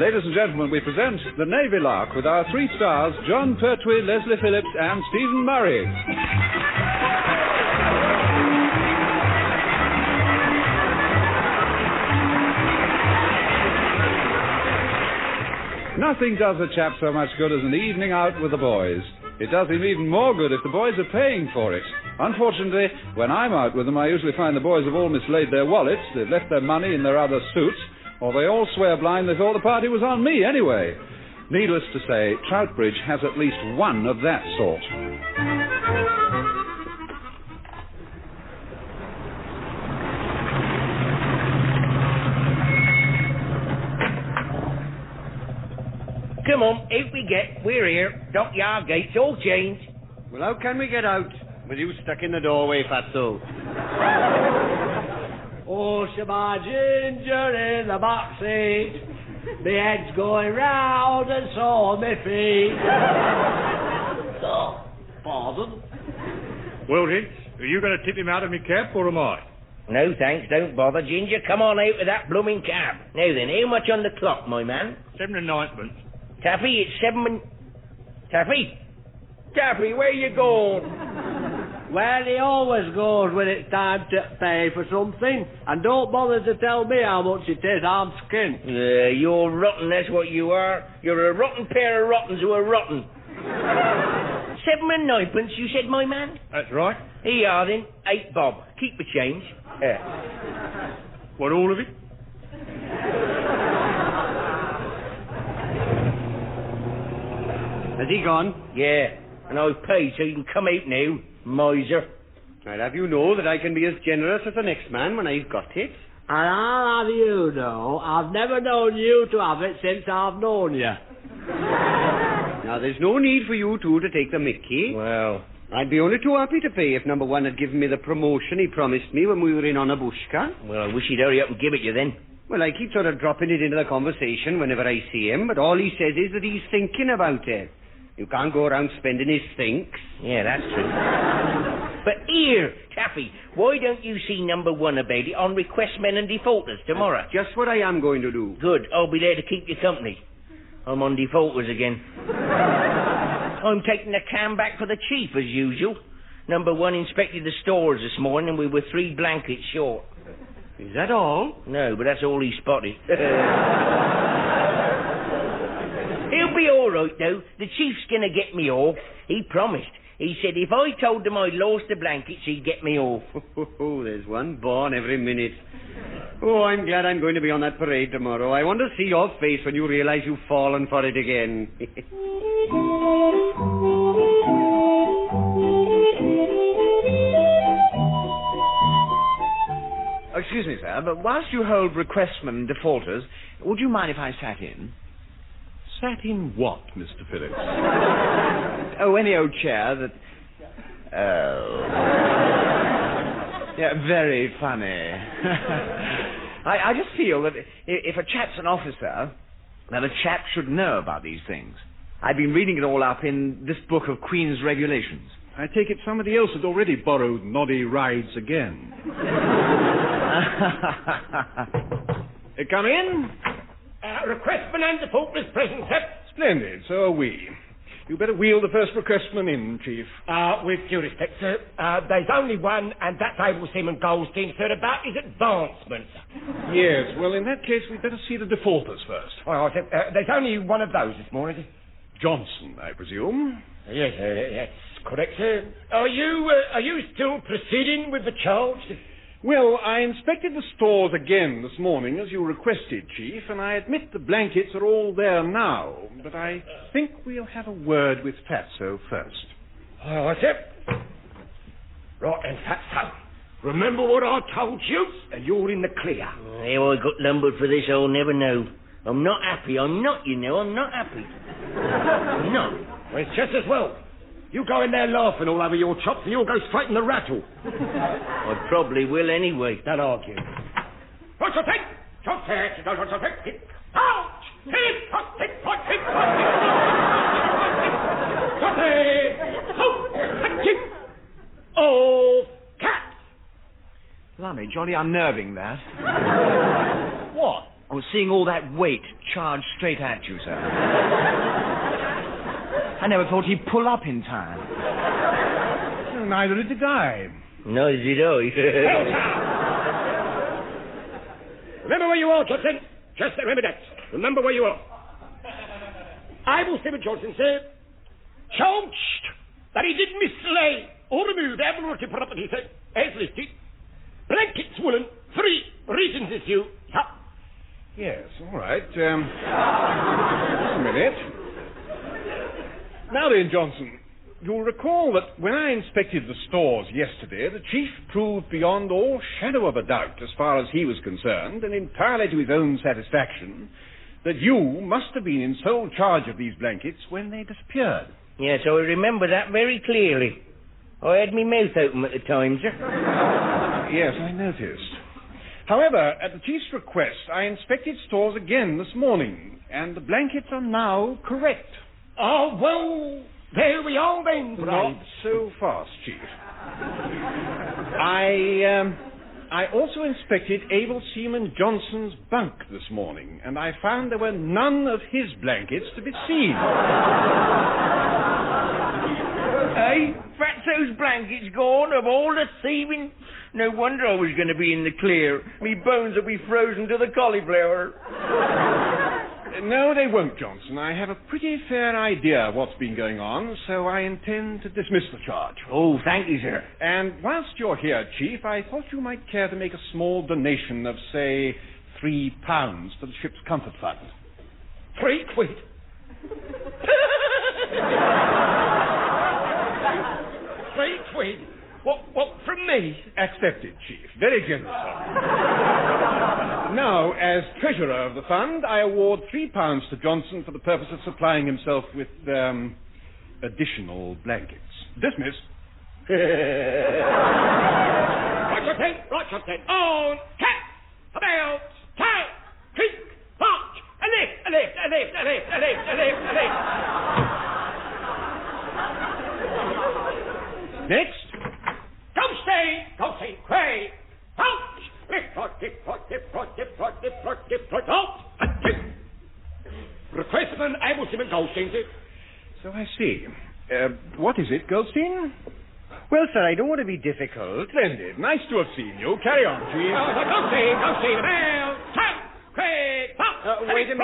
Ladies and gentlemen, we present the Navy Lark with our 3 stars, John Pertwee, Leslie Phillips and Stephen Murray. Nothing does a chap so much good as an evening out with the boys. It does him even more good if the boys are paying for it. Unfortunately, when I'm out with them, I usually find the boys have all mislaid their wallets, they've left their money in their other suits, or they all swear blind they thought the party was on me anyway. Needless to say, Troutbridge has at least one of that sort. Come on, out we get. We're here. Dockyard gates all changed. Well, how can we get out with you stuck in the doorway, Fatso? Oh, so my ginger in the box seat. My head's going round and so are my feet. Oh, pardon? Well, Hinch, are you going to tip him out of me cab, or am I? No, thanks, don't bother, Ginger. Come on out with that blooming cab. Now then, how much on the clock, my man? 7 and 9pence. Taffy, it's 7 and... Taffy? Taffy, where you going? Well, he always goes when it's time to pay for something. And don't bother to tell me how much it is, I'm skint. You're rotten, that's what you are. You're a rotten pair of rottens who are rotten. 7 and 9pence, you said, my man? That's right. Here you are, then. 8 bob. Keep the change. What, all of it? Has he gone? Yeah, and I've paid so you can come out now, miser. I'd have you know that I can be as generous as the next man when I've got it. And I'll have you know, I've never known you to have it since I've known you. Now, there's no need for you two to take the mickey. Well, I'd be only too happy to pay if number one had given me the promotion he promised me when we were in on a bushka. well, I wish he'd hurry up and give it you then. Well, I keep sort of dropping it into the conversation whenever I see him, but all he says is that he's thinking about it. You can't go around spending his thinks. Yeah, that's true. But here, Taffy, why don't you see number one about it on request men and defaulters tomorrow? Just what I am going to do. Good, I'll be there to keep you company. I'm on defaulters again. I'm taking the can back for the chief, as usual. Number one inspected the stores this morning and we were 3 blankets short. Is that all? No, but that's all he spotted. He'll be all right, though. The chief's going to get me off. He promised. He said if I told them I'd lost the blankets, he'd get me off. Oh, there's one born every minute. Oh, I'm glad I'm going to be on that parade tomorrow. I want to see your face when you realize you've fallen for it again. Excuse me, sir, but whilst you hold requestmen and defaulters, would you mind if I sat in? Sat in what, Mr. Phillips? Oh, any old chair that... Oh. Yeah, very funny. I just feel that if a chap's an officer, then a chap should know about these things. I've been reading it all up in this book of Queen's Regulations. I take it somebody else had already borrowed Noddy Rides again. Come in. Requestman and defaulters present, sir. Splendid, so are we. You better wheel the first requestman in, Chief. With due respect, sir, there's only one, and that's Able Seaman Goldstein, sir, about his advancement. Yes, well, in that case, we'd better see the defaulters first. Well, sir, there's only one of those this morning. Johnston, I presume. Yes, that's correct, sir. Are you still proceeding with the charge? Well, I inspected the stores again this morning, as you requested, Chief, and I admit the blankets are all there now, but I think we'll have a word with Fatso first. All right, sir. Right, and Fatso, remember what I told you, and you're in the clear. How I got lumbered for this, I'll never know. I'm not happy. I'm not happy. I'm not. Well, it's just as well. You go in there laughing all over your chops and you'll go straight in the rattle. I probably will anyway. Don't argue. What's your thing? Chop it. What's your thing? Out! Hit it! Hot, hit, hot, hit, hot, hit. Chop it! Oh, cat! Blimey, jolly unnerving, that. What? Oh, seeing all that weight charged straight at you, sir. I never thought he'd pull up in time. Well, neither did I. Neither did I. Remember where you are, Chasen. Just remember that. Remember where you are. Able Seaman Johnston said, charged that he did mislay or remove admiralty property as listed. Blankets woolen, 3 reasons issue. Yes, all right. Just a minute. Now then, Johnson, you'll recall that when I inspected the stores yesterday, the chief proved beyond all shadow of a doubt, as far as he was concerned, and entirely to his own satisfaction, that you must have been in sole charge of these blankets when they disappeared. Yes, I remember that very clearly. I had my mouth open at the time, sir. Yes, I noticed. However, at the chief's request, I inspected stores again this morning, and the blankets are now correct. Oh, well, there we are then, Not so fast, Chief. I also inspected Able Seaman Johnston's bunk this morning, and I found there were none of his blankets to be seen. Hey, Fatso's blankets gone of all the thieving. No wonder I was going to be in the clear. Me bones will be frozen to the cauliflower. No, they won't, Johnson. I have a pretty fair idea of what's been going on, so I intend to dismiss the charge. Oh, thank you, sir. And whilst you're here, Chief, I thought you might care to make a small donation of, say, £3 to the ship's comfort fund. 3 quid. 3 quid? What, from me? Accepted, Chief. Very generous of you. Now, as treasurer of the fund, I award £3 to Johnston for the purpose of supplying himself with, additional blankets. Dismiss. Right, Chasen. On, cap, about, time, creek, march, a lift. Next. Goldstein, Quay, out, lift, out, and two. Requestman Able Seaman Goldstein, sir. So I see. What is it, Goldstein? Well, sir, I don't want to be difficult. Splendid. Nice to have seen you. Carry on, Chief. Goldstein, about, time, Quay, out. Wait a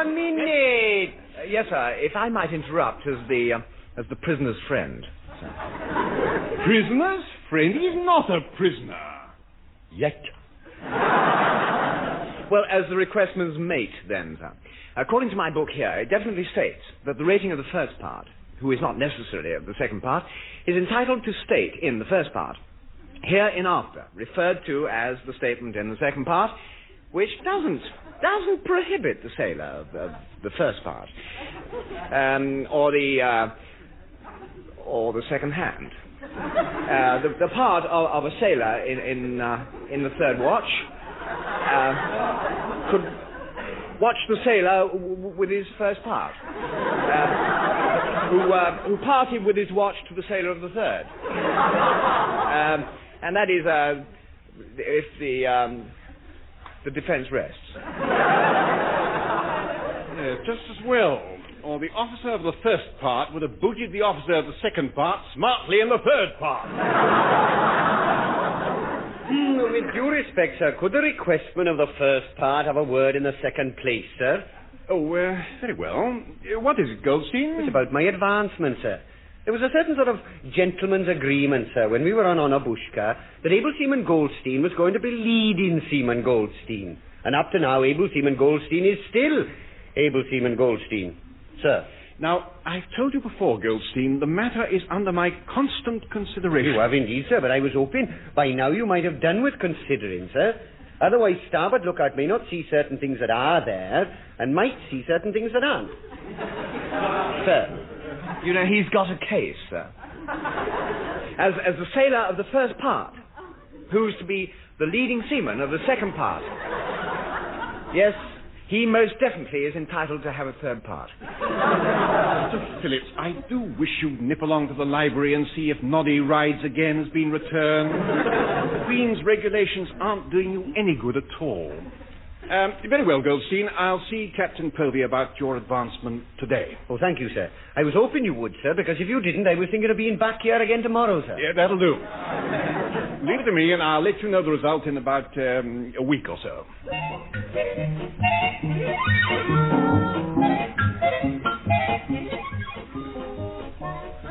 minute. Yes, sir, if I might interrupt as the prisoner's friend. Prisoner's friend? He's not a prisoner. Yet. Well, as the requestman's mate, then, sir. According to my book here, it definitely states that the rating of the first part, who is not necessarily of the second part, is entitled to state in the first part, hereinafter, referred to as the statement in the second part, which doesn't prohibit the sailor of the first part, or the second hand. The part of a sailor in the third watch could watch the sailor with his first part, who parted with his watch to the sailor of the third, and that is if the defence rests. Yes, just as well. Or the officer of the first part would have booted the officer of the second part smartly in the third part. With due respect, sir, could the requestman of the first part have a word in the second place, sir? Oh, very well. What is it, Goldstein? It's about my advancement, sir. There was a certain sort of gentleman's agreement, sir, when we were on Bushka, that Able Seaman Goldstein was going to be leading Seaman Goldstein. And up to now, Able Seaman Goldstein is still Able Seaman Goldstein. Sir. Now, I've told you before, Goldstein, the matter is under my constant consideration. You have indeed, sir, but I was hoping by now you might have done with considering, sir. Otherwise, starboard lookout may not see certain things that are there, and might see certain things that aren't. Sir. You know, he's got a case, sir. As the sailor of the first part, who's to be the leading seaman of the second part. Yes, he most definitely is entitled to have a third part. Mr. Phillips, I do wish you'd nip along to the library and see if Noddy Rides Again has been returned. The Queen's regulations aren't doing you any good at all. Very well, Goldstein. I'll see Captain Povey about your advancement today. Oh, thank you, sir. I was hoping you would, sir, because if you didn't, I was thinking of being back here again tomorrow, sir. Yeah, that'll do. Leave it to me, and I'll let you know the result in about a week or so.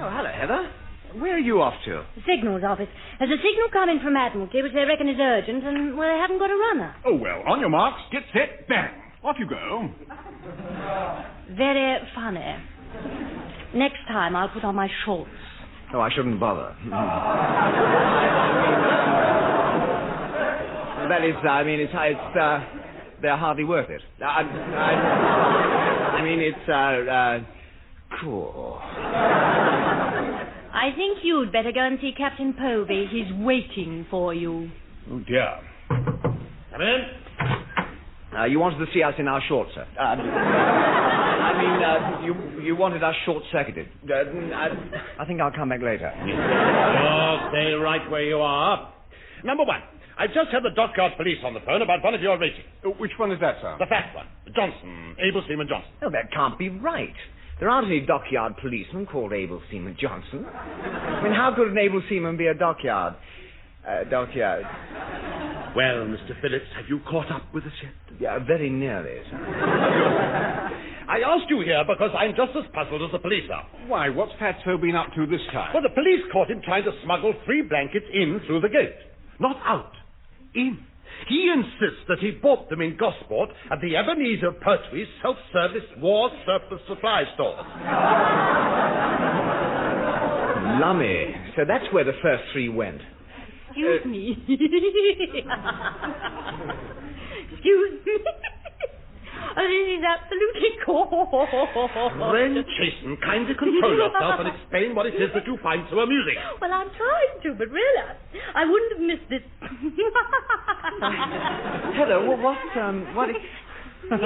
Oh, hello, Heather. Where are you off to? The signals office. There's a signal coming from Admiralty, which they reckon is urgent, and, well, they haven't got a runner. Oh, well, on your marks, get set, bang. Off you go. Very funny. Next time I'll put on my shorts. Oh, I shouldn't bother. That is, I mean, they're hardly worth it. I mean, it's, cool. I think you'd better go and see Captain Povey. He's waiting for you. Oh, dear. Come in. You wanted to see us in our shorts, sir. You wanted us short-circuited. I think I'll come back later. Oh, stay right where you are. Number one, I've just had the dockyard police on the phone about one of your ratings. Which one is that, sir? The fat one. Johnston. Able Seaman Johnston. Oh, that can't be right. There aren't any dockyard policemen called Able Seaman Johnson. I mean, how could an able seaman be a dockyard? Well, Mr. Phillips, have you caught up with us yet? Yeah, very nearly, sir. I asked you here because I'm just as puzzled as the police are. Why, what's Fatso been up to this time? Well, the police caught him trying to smuggle 3 blankets in through the gate. Not out. In. He insists that he bought them in Gosport at the Ebenezer Pertwee self-service war surplus supply stores. Lummy. So that's where the first 3 went. Excuse me. Excuse me. Oh, this is absolutely cool. Wren Chasen, kindly control yourself and explain what it is that you find so amusing. Well, I'm trying to, but really, I wouldn't have missed this. Hello, what is... Now,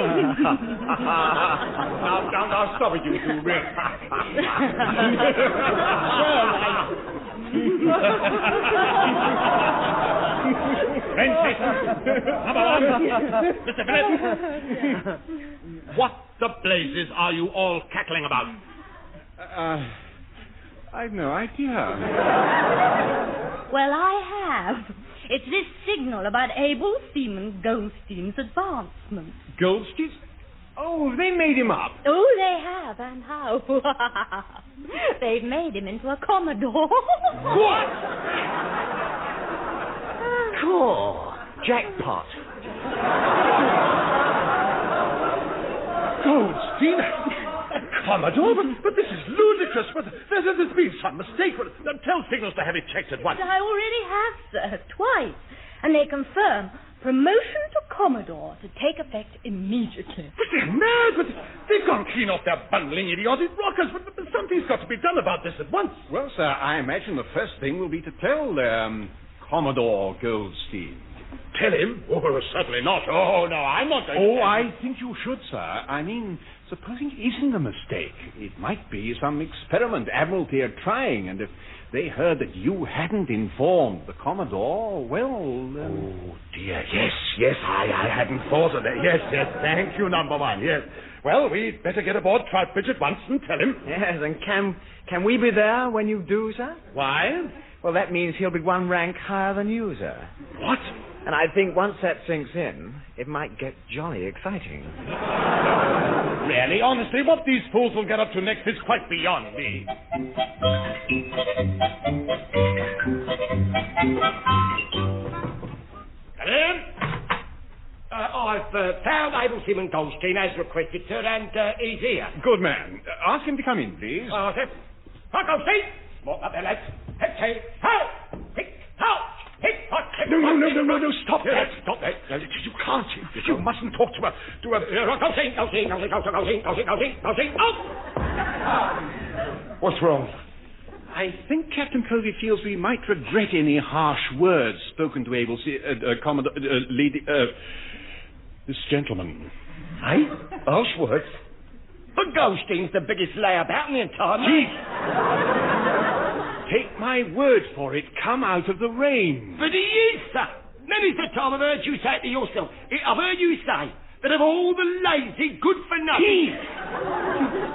stop it, you two. Wren Chasen, number one. Mr. Phillips. What the blazes are you all cackling about? I've no idea. Well, I have. It's this signal about Able Seaman Goldstein's advancement. Goldstein? Oh, they made him up. Oh, they have, and how? They've made him into a Commodore. What? Cool. Jackpot. Goldstein? A Commodore? But this is ludicrous. But there's been some mistake. Tell Signals to have it checked at once. I already have, sir, twice. And they confirm promotion to Commodore to take effect immediately. But they're mad. But they've gone clean off their bungling, idiotic rockers. But something's got to be done about this at once. Well, sir, I imagine the first thing will be to tell Commodore Goldstein. Tell him? Oh, certainly not. Oh, no, I'm not going to tell him. I think you should, sir. I mean, supposing it isn't a mistake. It might be some experiment Admiralty are trying, and if they heard that you hadn't informed the Commodore, well... Oh, dear, yes, I hadn't thought of that. Yes, thank you, number one, yes. Well, we'd better get aboard Troutbridge at once and tell him. Yes, and can we be there when you do, sir? Why? Well, that means he'll be 1 rank higher than you, sir. What? And I think once that sinks in, it might get jolly exciting. Really, honestly, what these fools will get up to next is quite beyond me. Come in. I've found Able Seaman Goldstein as requested, sir, and he's here. Good man. Ask him to come in, please. Sir. Hi, Goldstein. Walk up there, lads. Hey, how? Hick, how? Hick, hot, hick, No, stop that. Stop that. You can't. You mustn't talk to a... Goldstein. What's wrong? I think Captain Povey feels we might regret any harsh words spoken to Commodore... this gentleman. Aye? Harsh words? But Goldstein's the biggest layabout in the entire Chief! Take my word for it, come out of the rain. But he is, sir. Many's the time I've heard you say it to yourself. I've heard you say that of all the lazy, good-for-nothing... Chief!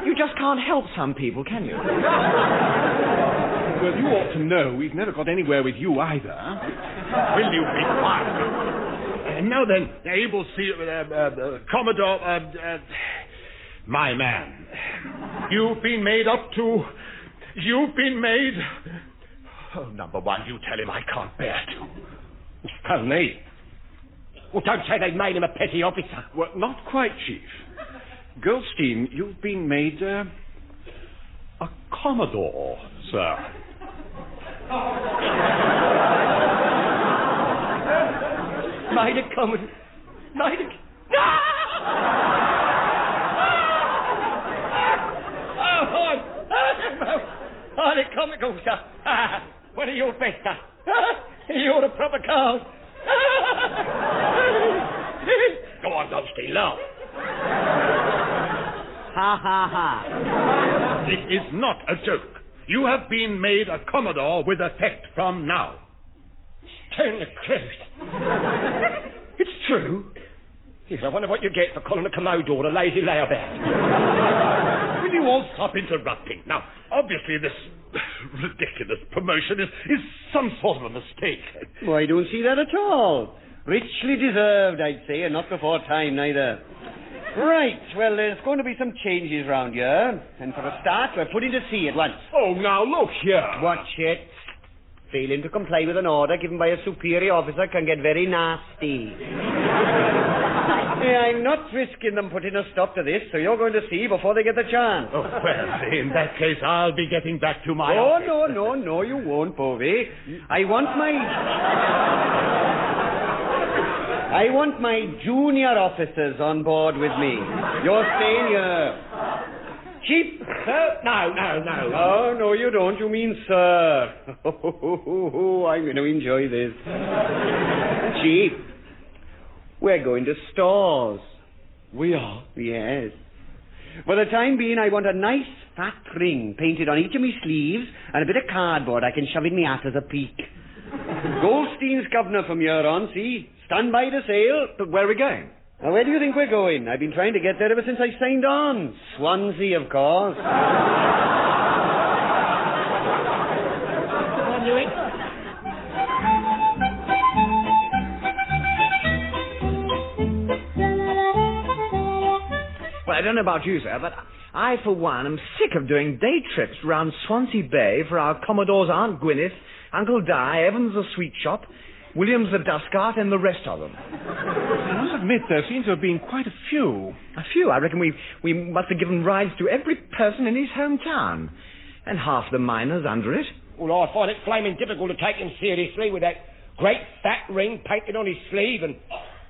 You just can't help some people, can you? Well, you ought to know we've never got anywhere with you either. Will you be quiet? And now then, Able Commodore... my man. You've been made up to... You've been made... Oh, number one, you tell him I can't bear to. Tell me. Well, don't say they've made him a petty officer. Well, not quite, Chief. Goldstein, you've been made a Commodore, sir. Made a Commodore. Made a... Oh, the comical, sir. One of your best, sir. You're the proper card. Go on, Goldstein, laugh. Ha, ha, ha. It is not a joke. You have been made a Commodore with effect from now. Turn the truth. It's true. Yes, I wonder what you get for calling a Commodore a lazy layabout. Will you all stop interrupting? Now, obviously this ridiculous promotion is some sort of a mistake. Well, I don't see that at all. Richly deserved, I'd say, and not before time, neither. Right, well, there's going to be some changes round here. And for a start, we're putting to sea at once. Oh, now, look here. Watch it. Failing to comply with an order given by a superior officer can get very nasty. I'm not risking them putting a stop to this, so you're going to see before they get the chance. Oh, well, in that case, I'll be getting back to my office. office. No, you won't, Povey. I want my junior officers on board with me. You're staying here. Chief? Sir? No. Oh, no, you don't. You mean sir. I'm going to enjoy this. Chief, we're going to stores. We are? Yes. For the time being, I want a nice fat ring painted on each of my sleeves and a bit of cardboard I can shove in my hat as a peak. Goldstein's governor from here on, see? Stand by to sail. But where are we going? Now, where do you think we're going? I've been trying to get there ever since I signed on. Swansea, of course. I knew it. Well, I don't know about you, sir, but I, for one, am sick of doing day trips round Swansea Bay for our Commodore's Aunt Gwyneth, Uncle Di, Evans the Sweet Shop, Williams the Dustcart, and the rest of them. I must admit there seem to have been quite a few. A few? I reckon we must have given rides to every person in his hometown. And half the miners under it. Well, I find it flaming difficult to take him seriously with that great fat ring painted on his sleeve and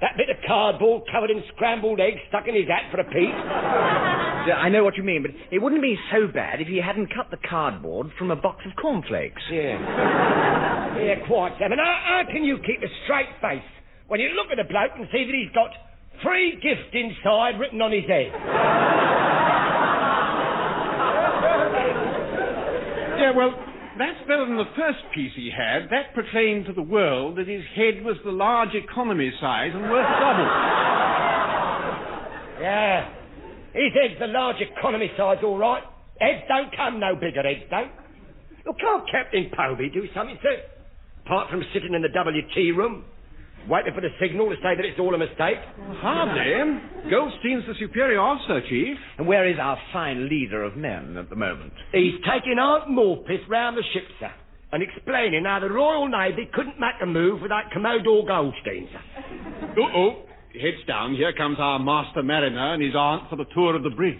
that bit of cardboard covered in scrambled eggs stuck in his hat for a peak. I know what you mean, but it wouldn't be so bad if he hadn't cut the cardboard from a box of cornflakes. Yeah, quite, Sam. And how can you keep a straight face when you look at the bloke and see that he's got free gift inside written on his head? Yeah, well, that's better than the first piece he had. That proclaimed to the world that his head was the large economy size and worth double. Yeah. His head's the large economy size, all right. Heads don't come no bigger, heads don't. Look, can't Captain Povey do something, sir? Apart from sitting in the WT room, waiting for the signal to say that it's all a mistake. Hardly. Goldstein's the superior officer, Chief. And where is our fine leader of men at the moment? He's taking Aunt Morpeth round the ship, sir, and explaining how the Royal Navy couldn't make a move without Commodore Goldstein, sir. Uh-oh. Heads down. Here comes our master mariner and his aunt for the tour of the bridge.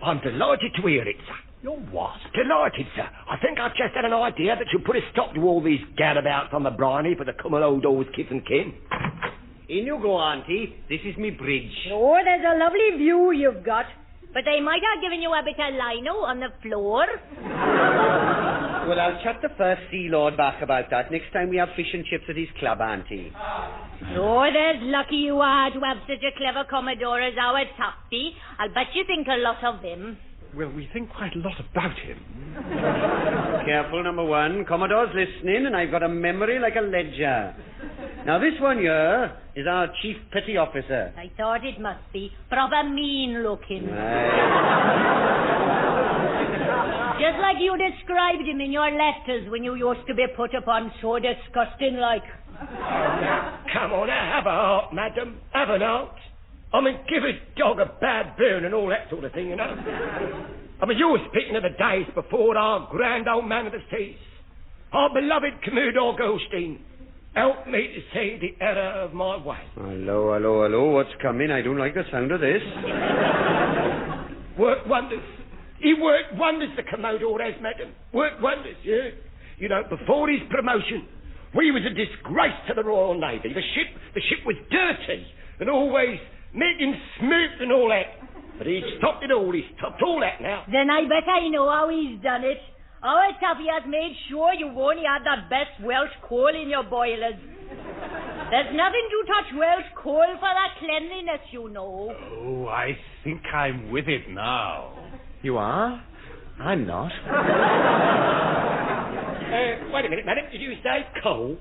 I'm delighted to hear it, sir. You're what? Delighted, sir. I think I've just had an idea that should put a stop to all these gadabouts on the briny for the Commodore's kith and kin. In you go, Auntie. This is me bridge. Oh, there's a lovely view you've got. But they might have given you a bit of lino on the floor. Well, I'll chat the first Sea Lord back about that next time we have fish and chips at his club, Auntie. So there's lucky you are to have such a clever Commodore as our Taffy. I'll bet you think a lot of him. Well, we think quite a lot about him. Careful, number one. Commodore's listening, and I've got a memory like a ledger. Now, this one here is our Chief Petty Officer. I thought it must be. Proper mean-looking. Just like you described him in your letters when you used to be put upon so disgusting-like. Come on, have a heart, madam. Have an heart. I mean, give a dog a bad burn and all that sort of thing, you know. I mean, you were speaking of the days before our grand old man of the seas, our beloved Commodore Goldstein, helped me to see the error of my way. Hello, what's coming? I don't like the sound of this. Worked wonders. He worked wonders, the Commodore has, madam. Worked wonders, yeah. You know, before his promotion, we was a disgrace to the Royal Navy. The ship was dirty and always making smoot and all that. But he's stopped it all. He's stopped all that now. Then I bet I know how he's done it. Our Taffy has made sure you've only had the best Welsh coal in your boilers. There's nothing to touch Welsh coal for that cleanliness, you know. Oh, I think I'm with it now. You are? I'm not. Wait a minute, madam. Did you say coal?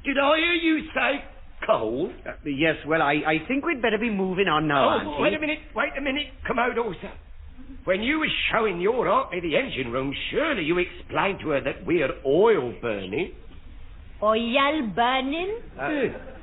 Did I hear you say coal? Yes, well, I think we'd better be moving on now, Auntie. Wait a minute, Commodore, sir. When you were showing your auntie the engine room, surely you explained to her that we're oil burning. Oil burning?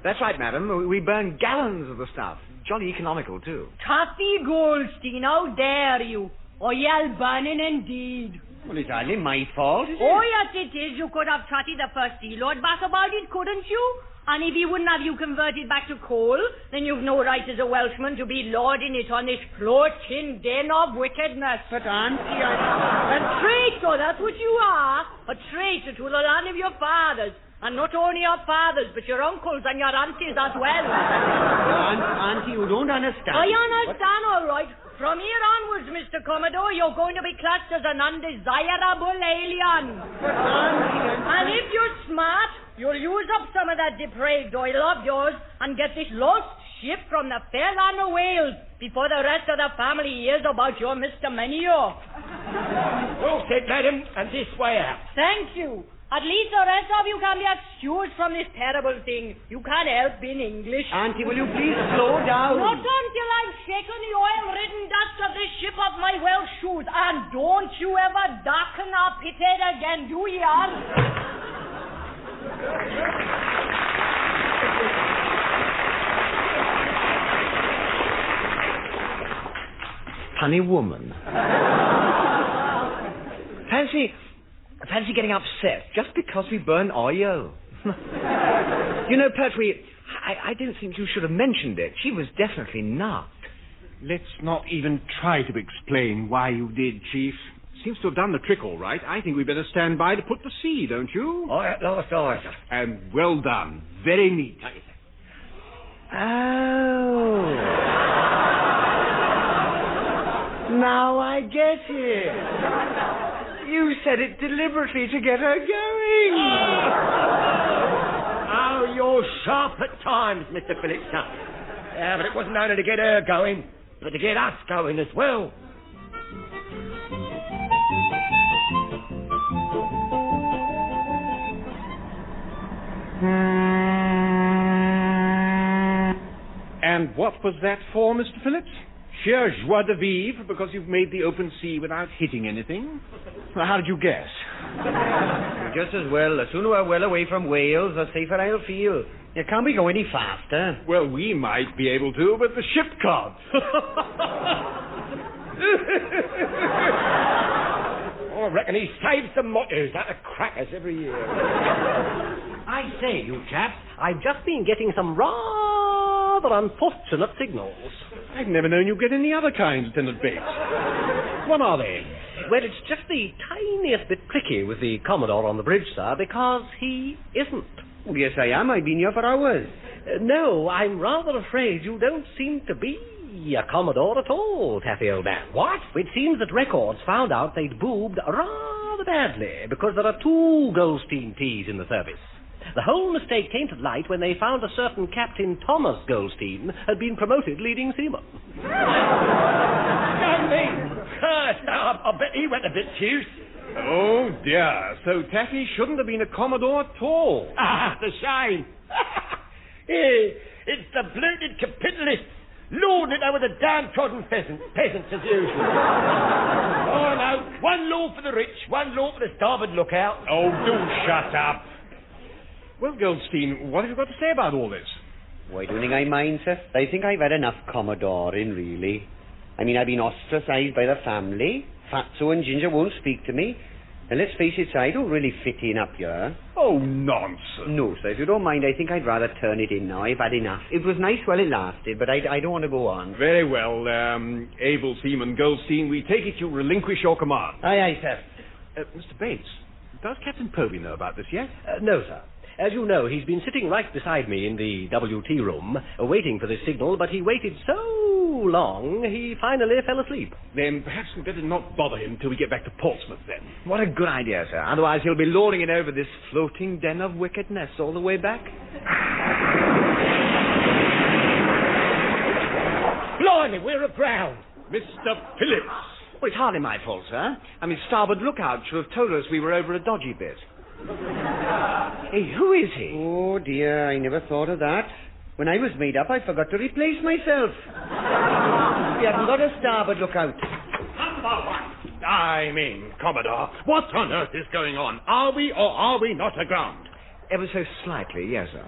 That's right, madam. We burn gallons of the stuff. Jolly economical, too. Taffy Goldstein, how dare you? Oil burning indeed. Well, it's hardly my fault, is it? Oh, yes, it is. You could have chatted the first Sea Lord back about it, couldn't you? And if he wouldn't have you converted back to coal, then you've no right as a Welshman to be lording it on this floating den of wickedness. But, Auntie, A traitor, that's what you are. A traitor to the land of your fathers. And not only your fathers, but your uncles and your aunties as well. Auntie, you don't understand. I understand, all right. From here onwards, Mr. Commodore, you're going to be classed as an undesirable alien. And if you're smart, you'll use up some of that depraved oil of yours and get this lost ship from the fair land of Wales before the rest of the family hears about your misdemeanor. Well said, madam, and this way out. Thank you. At least the rest of you can be excused from this terrible thing. You can't help being English. Auntie, will you please slow down? Not until I've shaken the oil-ridden dust of this ship off my Welsh shoes. And don't you ever darken our pitted again, do ye, Aunt? Funny woman. Fancy getting upset just because we burn oil. You know, Pertwee, I don't think you should have mentioned it. She was definitely not. Let's not even try to explain why you did, Chief. Seems to have done the trick all right. I think we'd better stand by to put to sea, don't you? All right, sir. And well done. Very neat. Oh. Now I get it. You said it deliberately to get her going. Oh, you're sharp at times, Mr. Phillips. Yeah, but it wasn't only to get her going, but to get us going as well. And what was that for, Mr. Phillips? Sheer joie de vivre because you've made the open sea without hitting anything? Well, how did you guess? Just as well. The sooner we're well away from Wales, the safer I'll feel. You can't be going any faster. Well, we might be able to, but the ship can't. I reckon he saves some motors out of crackers every year. I say, you chaps, I've just been getting some rather unfortunate signals. I've never known you get any other kinds, Lieutenant Bates. What are they? Well, it's just the tiniest bit tricky with the Commodore on the bridge, sir, because he isn't. Oh, yes, I am. I've been here for hours. No, I'm rather afraid you don't seem to be a Commodore at all, Taffy, old man. What? It seems that records found out they'd boobed rather rather badly, because there are 2 Goldstein T's in the service. The whole mistake came to light when they found a certain Captain Thomas Goldstein had been promoted leading seaman. I bet he went a bit fuse. Oh, dear. So Taffy shouldn't have been a Commodore at all. Ah, the shame. It's the bloated capitalists lording it over the downtrodden peasants as usual. Oh, no. One law for the rich, one law for the starboard lookout. Oh, do shut up. Well, Goldstein, what have you got to say about all this? Why do you think I mind, sir? I think I've had enough Commodoring, really. I mean, I've been ostracised by the family. Fatso and Ginger won't speak to me. And let's face it, sir, I don't really fit in up here. Oh, nonsense. No, sir, if you don't mind, I think I'd rather turn it in now. I've had enough. It was nice while it lasted, but I don't want to go on. Very well, Able Seaman Goldstein, we take it you relinquish your command. Aye, aye, sir. Mr. Bates, does Captain Povey know about this yet? No, sir. As you know, he's been sitting right beside me in the WT room, waiting for this signal, but he waited so long, he finally fell asleep. Then perhaps we'd better not bother him till we get back to Portsmouth, then. What a good idea, sir. Otherwise he'll be lording it over this floating den of wickedness all the way back. Blimey, we're aground. Mr. Phillips. Well, it's hardly my fault, sir. I mean, starboard lookout should have told us we were over a dodgy bit. Hey, who is he? Oh, dear, I never thought of that. When I was made up, I forgot to replace myself. We haven't got a starboard lookout. Number 1. I mean, Commodore, what on earth is going on? Are we or are we not aground? Ever so slightly, yes, sir.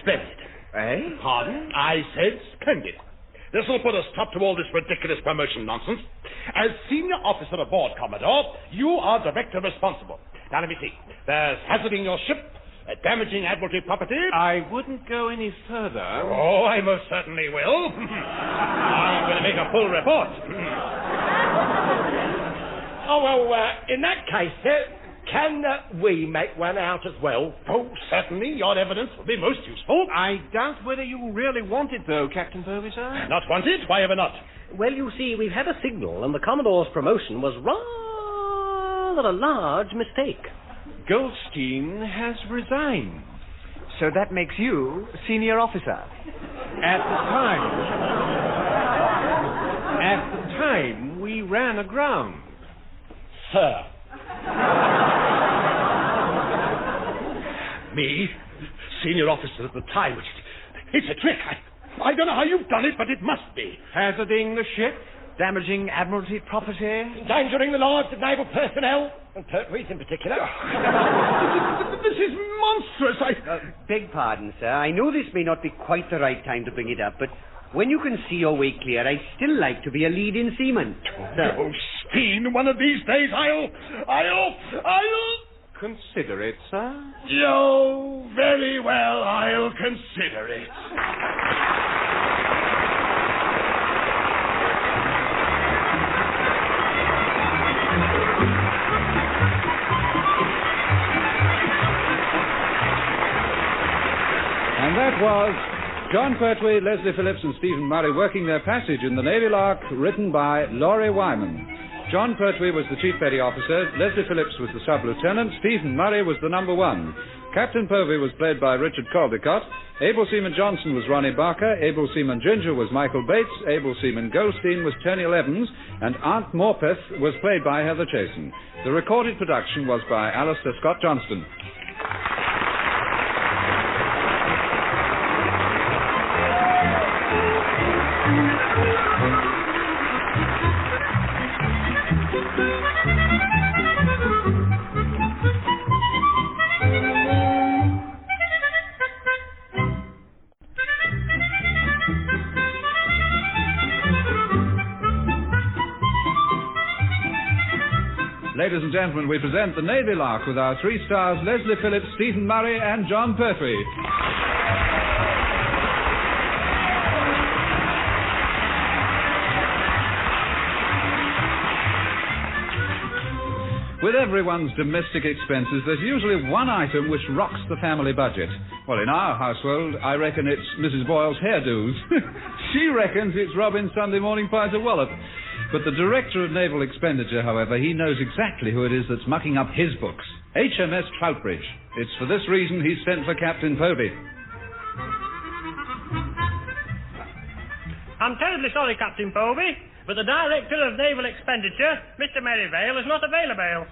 Splendid. Eh? Pardon? I said splendid. This will put a stop to all this ridiculous promotion nonsense. As senior officer aboard, Commodore, you are directly responsible. Now, let me see. There's hazarding your ship, damaging Admiralty property. I wouldn't go any further. Oh, I most certainly will. I'm going to make a full report. In that case, can we make one out as well? Oh, certainly. Your evidence will be most useful. I doubt whether you really want it, though, Captain Povey, sir. Not wanted? Why ever not? Well, you see, we've had a signal, and the Commodore's promotion was rather a large mistake. Goldstein has resigned. So that makes you senior officer. At the time, we ran aground. Sir. Me? Senior officer at the time. It's a trick. I don't know how you've done it, but it must be. Hazarding the ship? Damaging Admiralty property? Endangering the lives of naval personnel, and Pertwee in particular. This is monstrous. Beg pardon, sir. I know this may not be quite the right time to bring it up, but when you can see your way clear, I'd still like to be a leading seaman. Goldstein, one of these days I'll... Consider it, sir. Oh, very well, I'll consider it. And that was John Pertwee, Leslie Phillips and Stephen Murray working their passage in the Navy Lark, written by Lawrie Wyman. John Pertwee was the chief petty officer, Leslie Phillips was the sub-lieutenant, Stephen Murray was the number 1. Captain Povey was played by Richard Caldicote, Able Seaman Johnston was Ronnie Barker, Able Seaman Ginger was Michael Bates, Able Seaman Goldstein was Teniel and Aunt Morpeth was played by Heather Chasen. The recorded production was by Alastair Scott Johnston. Ladies and gentlemen, we present the Navy Lark with our 3 stars, Leslie Phillips, Stephen Murray and John Pertwee. With everyone's domestic expenses, there's usually one item which rocks the family budget. Well, in our household, I reckon it's Mrs. Boyle's hairdos. She reckons it's Robin's Sunday morning pie to wallop. But the Director of Naval Expenditure, however, he knows exactly who it is that's mucking up his books. HMS Troutbridge. It's for this reason he's sent for Captain Povey. I'm terribly sorry, Captain Povey, but the Director of Naval Expenditure, Mr. Merivale, is not available.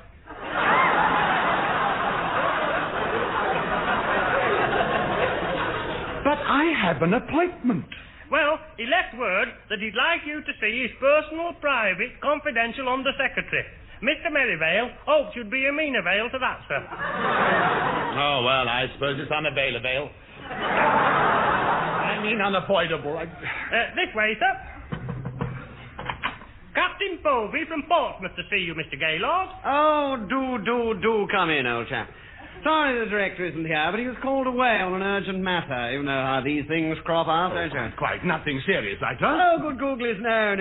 But I have an appointment. Well, he left word that he'd like you to see his personal, private, confidential Under-Secretary. Mr. Merivale hopes you'd be amenable to that, sir. Oh, well, I suppose it's unavailable. I mean unavoidable. This way, sir. Captain Povey from Portsmouth to see you, Mr. Gaylord. Oh, do come in, old chap. Sorry the director isn't here, but he was called away on an urgent matter. You know how these things crop up, don't you? Quite nothing serious, I trust. Oh, good googlies, no.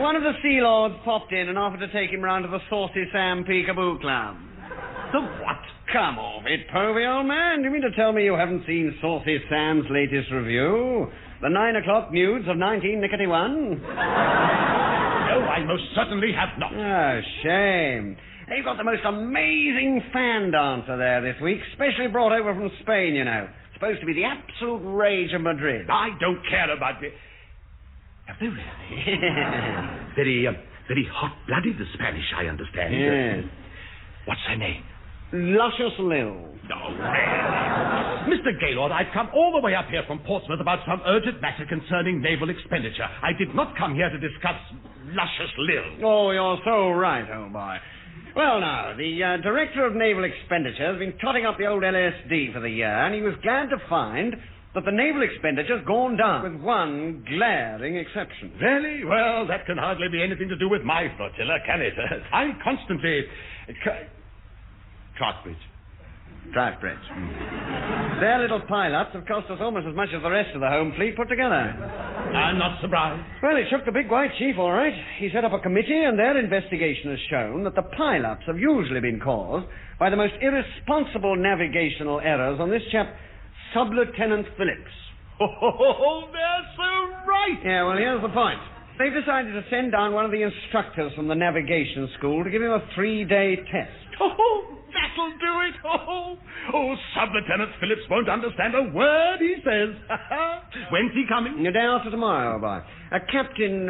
One of the Sea Lords popped in and offered to take him round to the Saucy Sam Peekaboo Club. The what? Come off it, Povey, old man. Do you mean to tell me you haven't seen Saucy Sam's latest review? The 9 o'clock nudes of 1991? No, I most certainly have not. Oh, shame. They've got the most amazing fan dancer there this week, specially brought over from Spain, you know. Supposed to be the absolute rage of Madrid. I don't care about it. Have they really? Very hot-blooded, the Spanish, I understand. Yes. What's her name? Luscious Lil. Oh, really? Mr. Gaylord, I've come all the way up here from Portsmouth about some urgent matter concerning naval expenditure. I did not come here to discuss Luscious Lil. Oh, you're so right, old boy. Well, now, the Director of Naval Expenditure has been totting up the old LSD for the year, and he was glad to find that the naval expenditure's gone down, with one glaring exception. Really? Well, that can hardly be anything to do with my flotilla, can it? I'm constantly... Troutbridge. Their little pileups have cost us almost as much as the rest of the home fleet put together. I'm not surprised. Well, it shook the big white chief, all right. He set up a committee, and their investigation has shown that the pileups have usually been caused by the most irresponsible navigational errors on this chap, Sub-Lieutenant Phillips. Oh, they're so right. Yeah, well, here's the point. They've decided to send down one of the instructors from the navigation school to give him a 3-day test. Oh, that'll do it. Oh, Sub-Lieutenant Phillips won't understand a word he says. When's he coming? The day after tomorrow, old boy. Captain,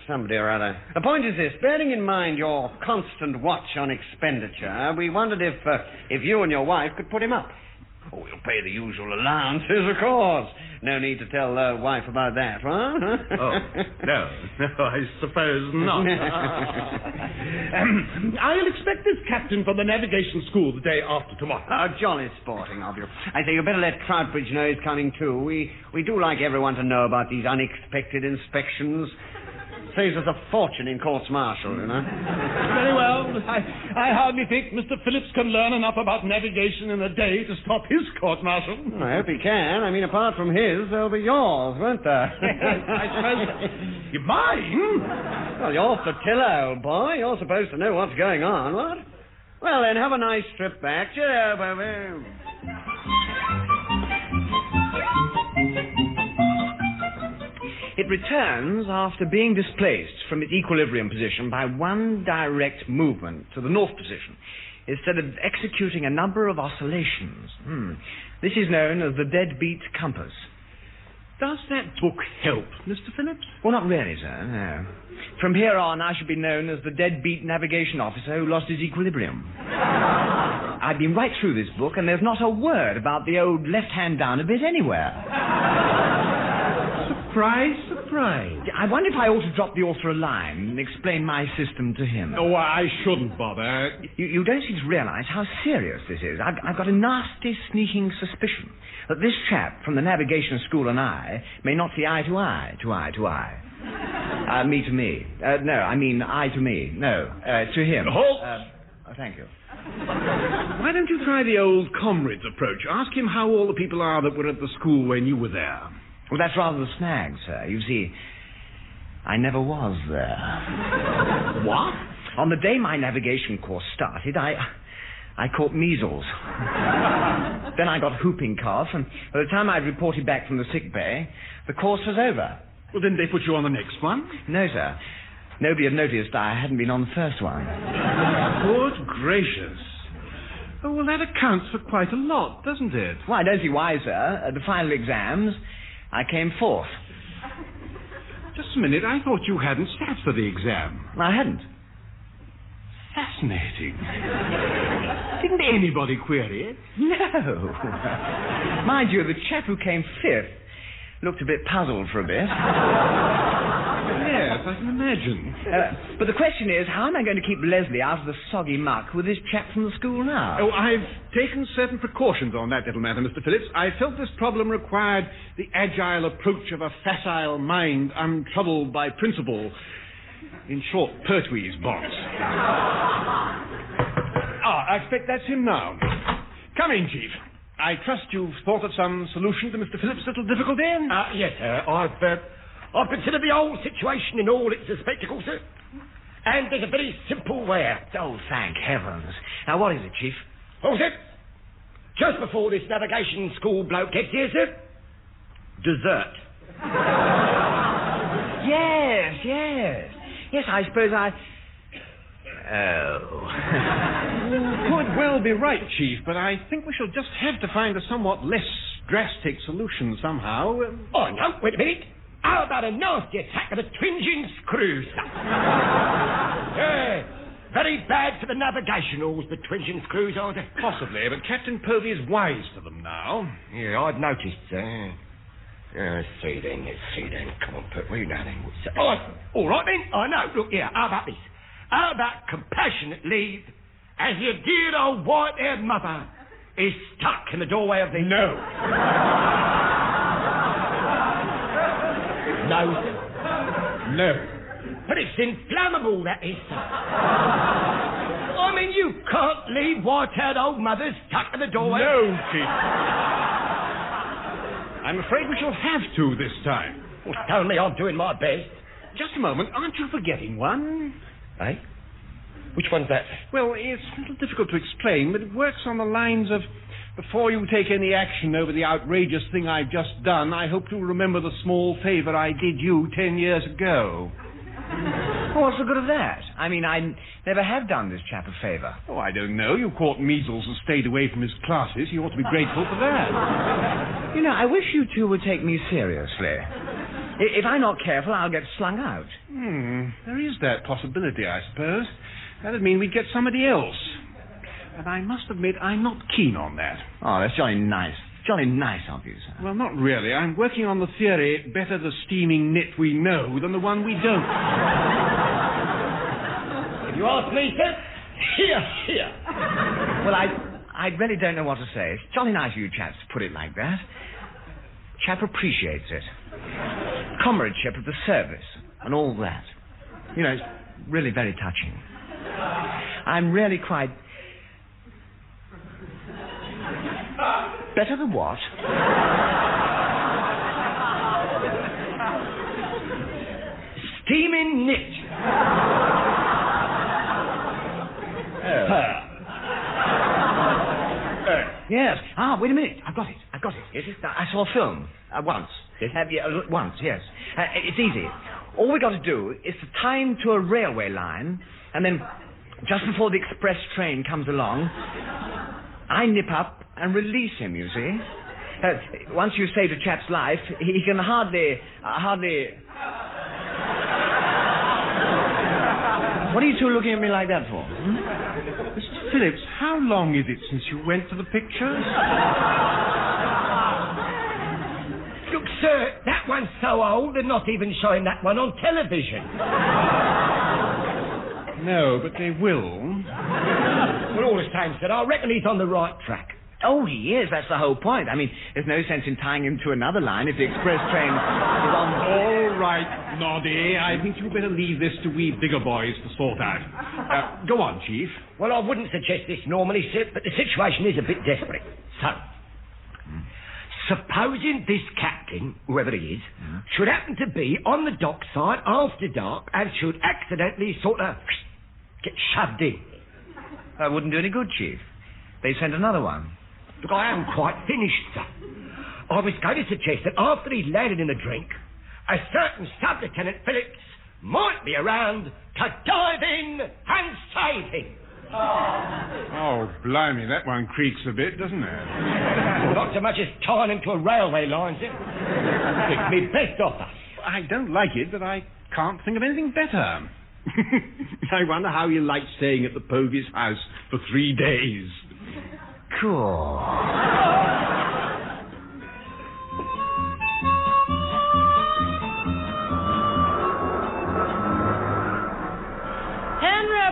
somebody or other. The point is this. Bearing in mind your constant watch on expenditure, we wondered if you and your wife could put him up. Oh, we'll pay the usual allowances, of course. No need to tell wife about that, huh? Oh, no, I suppose not. I'll expect this captain from the navigation school the day after tomorrow. Oh, jolly sporting of you. I say, you better let Troutbridge know he's coming too. We do like everyone to know about these unexpected inspections. Saves us a fortune in courts-martial, you know. Very well. I hardly think Mr. Phillips can learn enough about navigation in a day to stop his court-martial. I hope he can. I mean, apart from his, there'll be yours, won't there? I suppose... Mine? Well, you're flotilla, old boy. You're supposed to know what's going on, what? Well, then, have a nice trip back. Cheerio, Povey. It returns after being displaced from its equilibrium position by one direct movement to the north position, instead of executing a number of oscillations. This is known as the deadbeat compass. Does that book help, Mr. Phillips? Well, not really, sir, no. From here on, I shall be known as the deadbeat navigation officer who lost his equilibrium. I've been right through this book, and there's not a word about the old left-hand down a bit anywhere. Surprise. I wonder if I ought to drop the author a line and explain my system to him. Oh, I shouldn't bother. You don't seem to realize how serious this is. I've got a nasty, sneaking suspicion that this chap from the navigation school and I may not see eye to eye. Me to me. No, I mean eye to me. No, to him. Halt! Thank you. Why don't you try the old comrade's approach? Ask him how all the people are that were at the school when you were there. Well, that's rather the snag, sir. You see, I never was there. What? On the day my navigation course started, I caught measles. Then I got whooping cough, and by the time I'd reported back from the sick bay, the course was over. Well, didn't they put you on the next one? No, sir. Nobody had noticed I hadn't been on the first one. Good gracious. Oh, well, that accounts for quite a lot, doesn't it? Well, I don't see why, sir. At the final exams, I came fourth. Just a minute. I thought you hadn't sat for the exam. I hadn't. Fascinating. Didn't anybody query it? No. Mind you, the chap who came fifth looked a bit puzzled for a bit. Yes, I can imagine. But the question is, how am I going to keep Leslie out of the soggy muck with this chap from the school now? Oh, I've taken certain precautions on that little matter, Mr. Phillips. I felt this problem required the agile approach of a facile mind untroubled by principle. In short, Pertwee's boss. I expect that's him now. Come in, Chief. I trust you've thought of some solution to Mr. Phillips' little difficulty? Yes, sir. I've considered the whole situation in all its spectacles, sir. And there's a very simple way out. Oh, thank heavens. Now, what is it, Chief? Oh, sir. Just before this navigation school bloke gets here, sir. Dessert. Yes. Yes, I suppose I... Oh. You could well be right, Chief, but I think we shall just have to find a somewhat less drastic solution somehow. Oh, no, wait a minute. How about a nasty attack of the twinging screws? Yeah, very bad for the navigationals, the twinging screws, aren't they? Possibly, but Captain Povey is wise to them now. Yeah, I've noticed, sir. Let's see then. Come on, Pertwee, now then. Oh, all right then, I know. Look here, how about this? How about compassionate leave as your dear old white-haired mother is stuck in the doorway of the... No. No, sir. No. But it's inflammable, that is, sir. I mean, you can't leave white-haired old mothers stuck in the doorway. No, Chief. I'm afraid we shall have to this time. Well, tell me I'm doing my best. Just a moment. Aren't you forgetting one? Eh? Which one's that? Well, it's a little difficult to explain, but it works on the lines of, before you take any action over the outrageous thing I've just done, I hope you'll remember the small favour I did you 10 years ago. Well, what's the good of that? I mean, I never have done this chap a favour. Oh, I don't know. You caught measles and stayed away from his classes. You ought to be grateful for that. You know, I wish you two would take me seriously. If I'm not careful, I'll get slung out. There is that possibility, I suppose. That'd mean we'd get somebody else. And I must admit, I'm not keen on that. Oh, that's jolly nice. Jolly nice of you, sir. Well, not really. I'm working on the theory, better the steaming nit we know than the one we don't. If you ask me, sir, here. Well, I really don't know what to say. It's jolly nice of you chaps to put it like that. Chap appreciates it. Comradeship of the service and all that. You know, it's really very touching. I'm really quite... Better than what? Steaming nit. Yes. Wait a minute. I've got it. Yes, I saw a film. Once. Yes? Have you? Once, yes. It's easy. All we got to do is to tie him to a railway line, and then, just before the express train comes along, I nip up and release him, you see. Once you save a chap's life, he can hardly... What are you two looking at me like that for? Mr. Phillips, how long is it since you went to the pictures? Look, sir, that one's so old they're not even showing that one on television. No, but they will. Well, all the same, sir, I reckon he's on the right track. Oh, he is. That's the whole point. I mean, there's no sense in tying him to another line if the express train is on... All right, Noddy. I think you'd better leave this to we bigger boys to sort out. Go on, Chief. Well, I wouldn't suggest this normally, sir, but the situation is a bit desperate. So, supposing this captain, whoever he is, should happen to be on the dockside after dark and should accidentally sort of get shoved in. That wouldn't do any good, Chief. They sent another one. Look, I haven't quite finished, sir. I was going to suggest that after he'd landed in the drink, a certain Sub-Lieutenant Phillips might be around to dive in and save him. Oh, blimey, that one creaks a bit, doesn't it? Not so much as tying him to a railway line, sir. It's me best offer. I don't like it, but I can't think of anything better. I wonder how you like staying at the Povey's house for 3 days. Cool.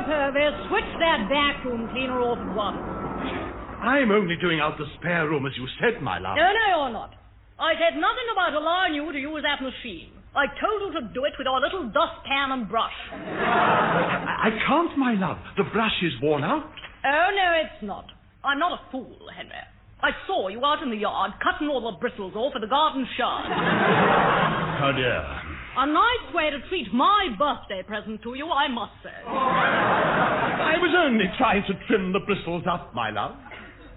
Povey, switch that vacuum cleaner off at once. I'm only doing out the spare room as you said, my love. No, you're not. I said nothing about allowing you to use that machine. I told you to do it with your little dustpan and brush. I can't, my love. The brush is worn out. Oh, no, it's not. I'm not a fool, Henry. I saw you out in the yard cutting all the bristles off at the garden shard. Oh, dear. A nice way to treat my birthday present to you, I must say. I was only trying to trim the bristles up, my love.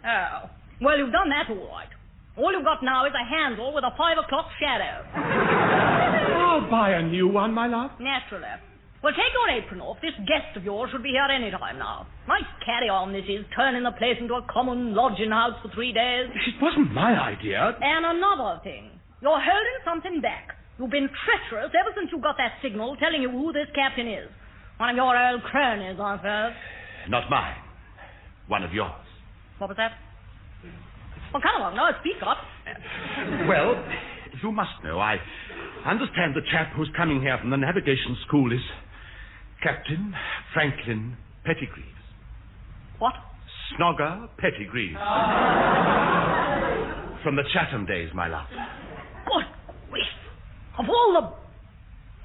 Oh. Well, you've done that all right. All you've got now is a handle with a 5 o'clock shadow. I'll buy a new one, my love. Naturally. Well, take your apron off. This guest of yours should be here any time now. Nice carry-on this is, turning the place into a common lodging house for 3 days. It wasn't my idea. And another thing. You're holding something back. You've been treacherous ever since you got that signal telling you who this captain is. One of your old cronies, I suppose. Not mine. One of yours. What was that? Well, come along now, speak up. Well, you must know, I understand the chap who's coming here from the navigation school is Captain Franklin Pettigrew. What? Snogger Pettigrew. From the Chatham days, my love. Good grief. Of all the...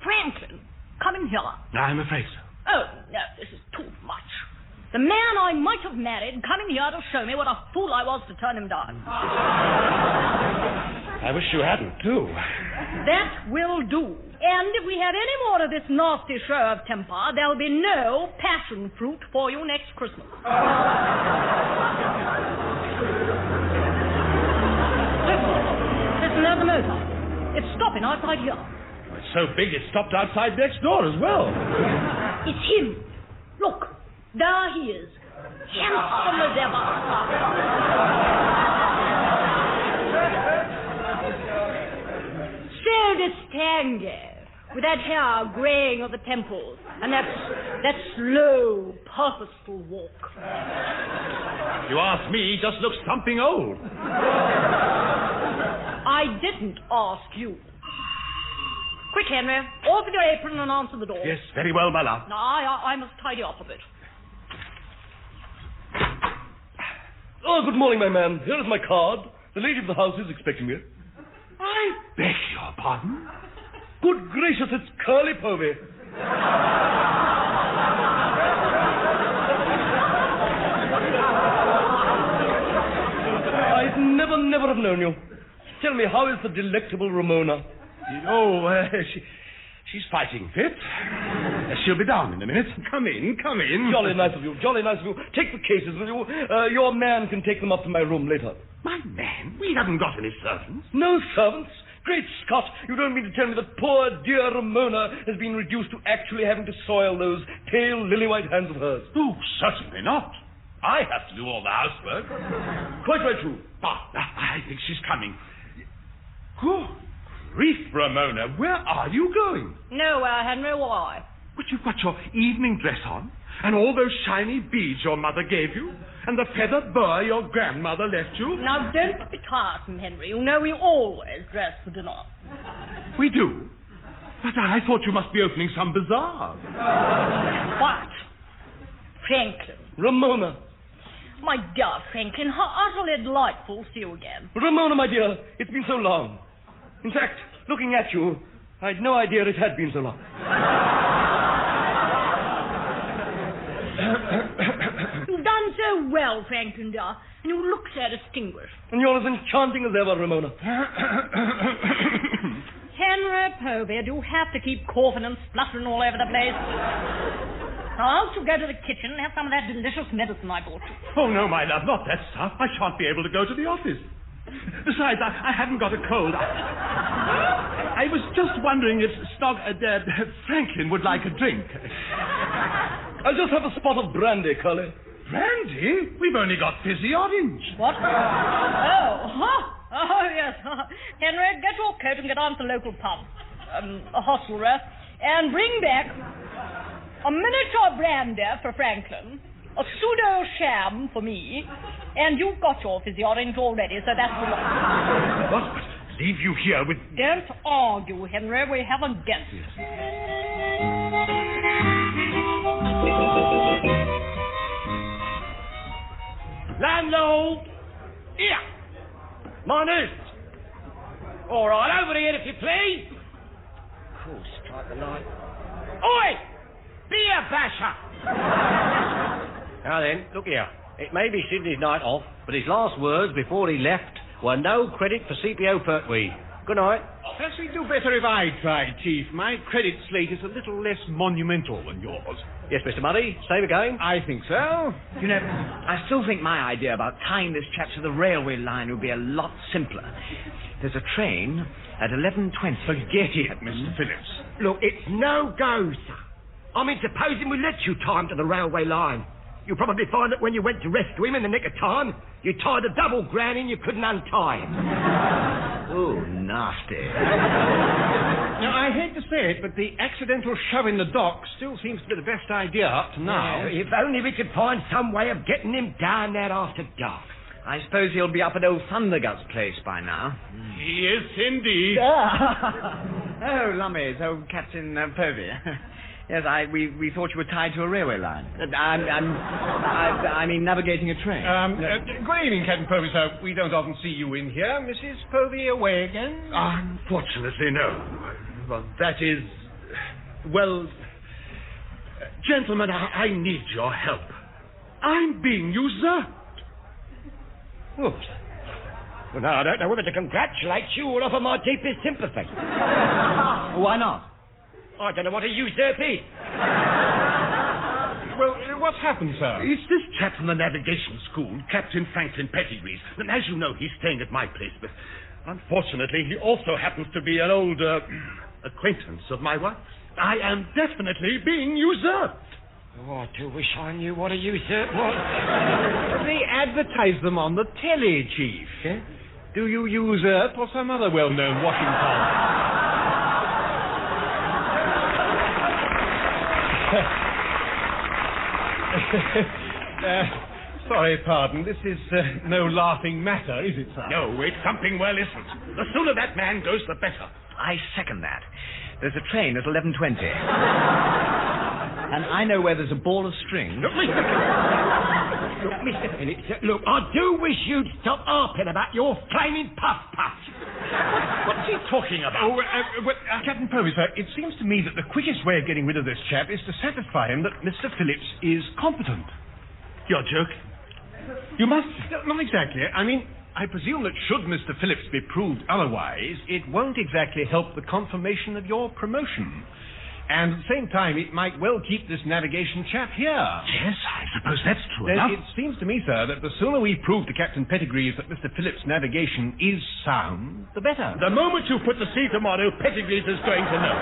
Franklin coming here. I'm afraid so. Oh, no, this is too much. The man I might have married coming here to show me what a fool I was to turn him down. I wish you hadn't, too. That will do. And if we have any more of this nasty show of temper, there'll be no passion fruit for you next Christmas. Listen, there's a motor. It's stopping outside here. It's so big it stopped outside next door as well. It's him. Look, there he is. Handsome as ever. So distinguished, with that hair graying of the temples, and that slow, purposeful walk. If you ask me, he just looks something old. I didn't ask you. Quick, Henry, off with your apron and answer the door. Yes, very well, my love. No, I must tidy up a bit. Oh, good morning, my man. Here is my card. The lady of the house is expecting me. I beg your pardon? Good gracious, it's Curly Povey. I'd never have known you. Tell me, how is the delectable Ramona? Oh, she's fighting fit. She'll be down in a minute. Come in. Jolly nice of you. Take the cases, will you? Your man can take them up to my room later. My man? We haven't got any servants. No servants? Great Scott, you don't mean to tell me that poor dear Ramona has been reduced to actually having to soil those pale lily-white hands of hers? Oh, certainly not. I have to do all the housework. Quite right, too. I think she's coming. Good grief, Ramona, where are you going? Nowhere, Henry, why? But you've got your evening dress on, and all those shiny beads your mother gave you, and the feathered boa your grandmother left you. Now, don't be tiresome, Henry. You know we always dress for dinner. We do? But I thought you must be opening some bazaar. What? Franklin. Ramona. My dear Franklin, how utterly delightful to see you again. Ramona, my dear, it's been so long. In fact, looking at you, I'd no idea it had been so long. You've done so well, Franklin, dear, and you look so distinguished. And you're as enchanting as ever, Ramona. Henry Povey, do you have to keep coughing and spluttering all over the place? Now, else you go to the kitchen and have some of that delicious medicine I brought you. Oh, no, my love, not that stuff. I shan't be able to go to the office. Besides, I haven't got a cold. I was just wondering if Franklin would like a drink. I'll just have a spot of brandy, Cully. Brandy? We've only got fizzy orange. What? Oh, yes. Henry, get your coat and get on to the local pub. A hostelry. And bring back a miniature brandy for Franklin, a pseudo sham for me, and you've got your fizzy orange already, so that's the lot. What? Leave you here with... Don't argue, Henry. We have a guest. Landlord! Here! My news! All right, over here if you please. Of course, strike the light. Oi! Beer basher! Now then, look here. It may be Sydney's night off, but his last words before he left were no credit for CPO Pertwee. Good night. Perhaps we'd do better if I tried, Chief. My credit slate is a little less monumental than yours. Yes, Mr. Muddy, same again? I think so. You know, I still think my idea about tying this chap to the railway line would be a lot simpler. There's a train at 11:20. Forget it, Mr. Phillips. Look, it's no go, sir. I mean, supposing we let you tie him to the railway line. You'll probably find that when you went to rescue him in the nick of time, you tied a double granny and you couldn't untie him. Oh, nasty. Now, I hate to say it, but the accidental shove in the dock still seems to be the best idea up to now. If only we could find some way of getting him down there after dark. I suppose he'll be up at old Thundergut's place by now. Yes, indeed. Oh, Lummies, old Captain Povey. Yes, we thought you were tied to a railway line. I mean, navigating a train. Good evening, Captain Povey, sir. We don't often see you in here. Mrs. Povey away again? Unfortunately, no. Well, that is... Well... Gentlemen, I need your help. I'm being usurped. Oops. Well, now, I don't know whether to congratulate you or offer my deepest sympathy. Why not? I don't know what a usurp is. Well, what's happened, sir? It's this chap from the navigation school, Captain Franklin Pettigrew. And as you know, he's staying at my place, but unfortunately, he also happens to be an old acquaintance of my wife's. I am definitely being usurped. Oh, I do wish I knew what a usurp was. They advertise them on the telly, Chief. Yeah? Do you usurp or some other well-known washing powder? Sorry, pardon. This is no laughing matter, is it, sir? No, it's something well isn't. The sooner that man goes, the better. I second that. There's a train at 11:20. And I know where there's a ball of string. Look, Mr. Phillips, look, I do wish you'd stop harping about your flaming puff-puff. What's he talking about? Captain Povey, sir, it seems to me that the quickest way of getting rid of this chap is to satisfy him that Mr. Phillips is competent. You're joking. You must... Not exactly. I mean, I presume that should Mr. Phillips be proved otherwise, it won't exactly help the confirmation of your promotion. And at the same time, it might well keep this navigation chap here. Yes, I suppose that's true enough. It seems to me, sir, that the sooner we prove to Captain Pettigrew that Mr. Phillips' navigation is sound, the better. The moment you put to sea tomorrow, Pettigrew is going to know.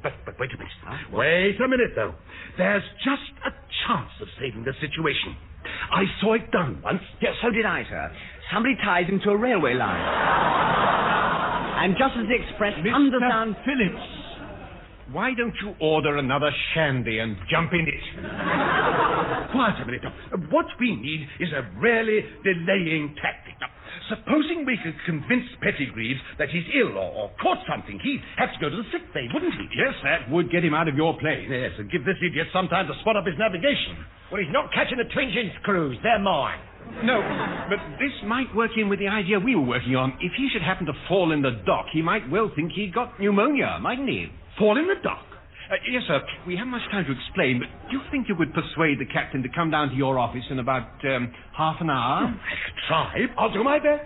But wait a minute. Wait a minute, though. There's just a chance of saving the situation. I saw it done once. Yes, so did I, sir. Somebody tied him to a railway line. And just as the express thunders down... Phillips, why don't you order another shandy and jump in it? Quiet a minute. What we need is a really delaying tactic. Now, supposing we could convince Pettigrew that he's ill or caught something, he'd have to go to the sick bay, wouldn't he? Yes, that would get him out of your place. Yes, and give this idiot some time to spot up his navigation. Well, he's not catching the twin screws. They're mine. No, but this might work in with the idea we were working on. If he should happen to fall in the dock, he might well think he'd got pneumonia, mightn't he? Fall in the dock? Yes, sir. We haven't much time to explain, but do you think you could persuade the captain to come down to your office in about half an hour? I could try. I'll do my best.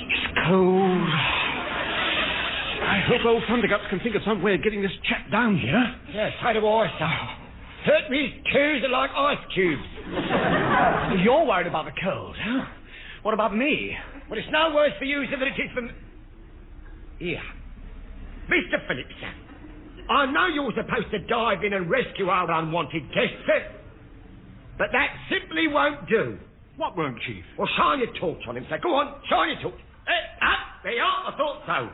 It's cold. hope old Thunderguts can think of some way of getting this chap down here. Yes, so do I, sir. Pertwee's queues are like ice cubes. You're worried about the cold, huh? What about me? Well, it's no worse for you than it is for me. Here. Mr. Phillips, sir. I know you're supposed to dive in and rescue our unwanted guests, sir. But that simply won't do. What won't, Chief? Well, shine your torch on him, sir. Go on, shine your torch. There you are. I thought so.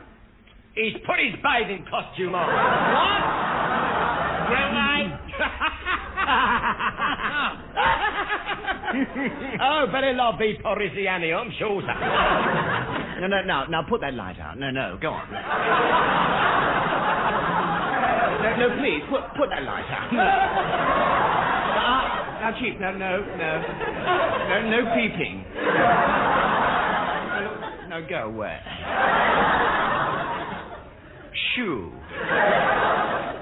He's put his bathing costume on. What? Well, oh, very lovely Parisiani, I'm sure, sir. No, put that light out. No, go on. No, please, put that light out. Now, Chief, no peeping. No, go away. Shoo.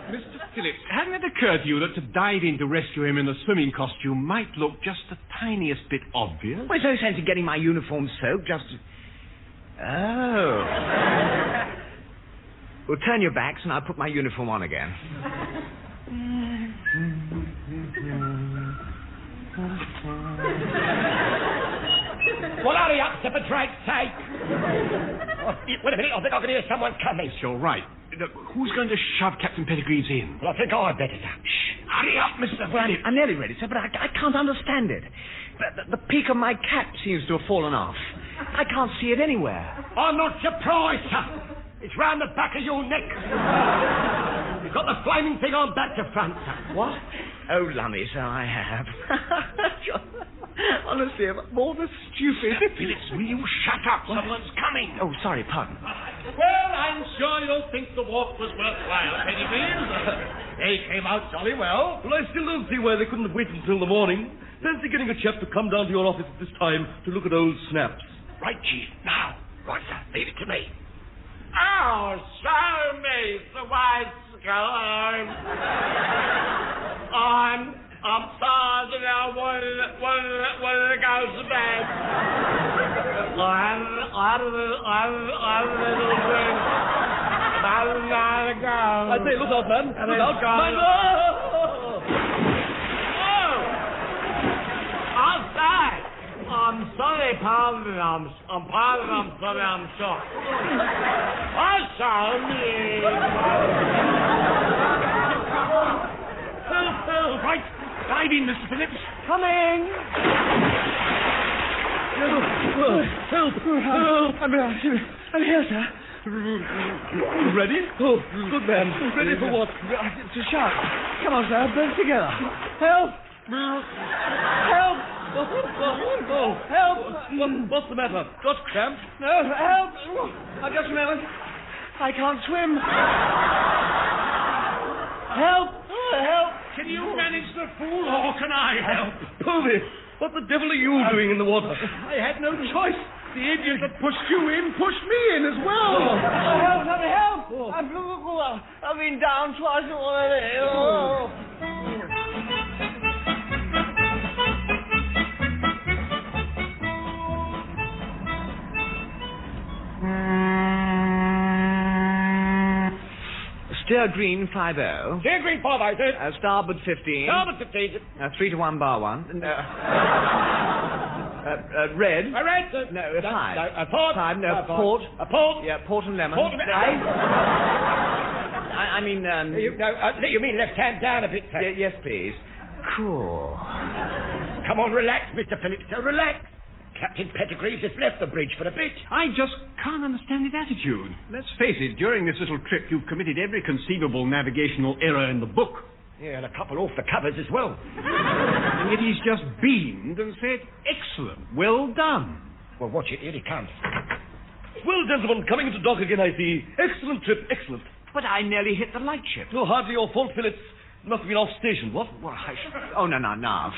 Mr. Phillips, hadn't it occurred to you that to dive in to rescue him in a swimming costume might look just the tiniest bit obvious? Well, there's no sense in getting my uniform soaked, just... Oh. Well, turn your backs and I'll put my uniform on again. Well, hurry up, sir, for Drake's sake. Wait a minute, I think I can hear someone coming. You're right. Who's going to shove Captain Pettigrew's in? Well, I think I'd better, sir. Shh. Hurry up, Mr. Bradley. I'm nearly ready, sir, but I can't understand it. The peak of my cap seems to have fallen off. I can't see it anywhere. I'm not surprised, sir. It's round the back of your neck. You've got the flaming thing on back to front, sir. What? Oh, lummy, so I have. Honestly, I'm more than stupid. Phillips, will you shut up? What? Someone's coming. Oh, sorry, pardon. Well, I'm sure you'll think the walk was worthwhile, Pettigrew. They came out jolly well. Well, I still don't see why they couldn't have waited until the morning. Fancy getting a chap to come down to your office at this time to look at old snaps. Right, Chief. Now. Right, sir. Leave it to me. Oh, show me the white sky. I'm sorry that I wanted to go to bed. I little drink about an hour ago. I say, look out, man. Look out. Outside. I'm sorry, pardon. I'm sorry, I'm shocked. I'm sorry. Right. Dive in, Mr. Phillips. Coming. Help. I'm here, sir. Ready? Oh, good man. Ready for what? To shout. Come on, sir. Both together. Help! Help! Oh, help! What's the matter? Got cramp? No, help! I just remembered. I can't swim. Help! Help! Can you manage the pool, or can I help? Povey, what the devil are you doing in the water? I had no choice. The idiot that pushed you in pushed me in as well. Help! I've been down twice already. Steer green 50. Steer green 50, sir. Starboard 15. Starboard 15. 3 to 1 bar 1. Red. A red, sir. No, 5. No, port. 5, no, port. port. A port. Yeah, port and lemon. Port and lemon. I mean, you mean left hand down a bit, sir? Yes, please. Cool. Come on, relax, Mr. Phillips, sir, relax. Captain Pettigrew has left the bridge for a bit. I just can't understand his attitude. Let's face it, during this little trip, you've committed every conceivable navigational error in the book. Yeah, and a couple off the covers as well. And yet he's just beamed and said, excellent, well done. Well, watch it, here he comes. Well, gentlemen, coming into dock again, I see. Excellent trip, excellent. But I nearly hit the lightship. No, hardly your fault, Phillips. Must have been off station, what? Well, Oh, no.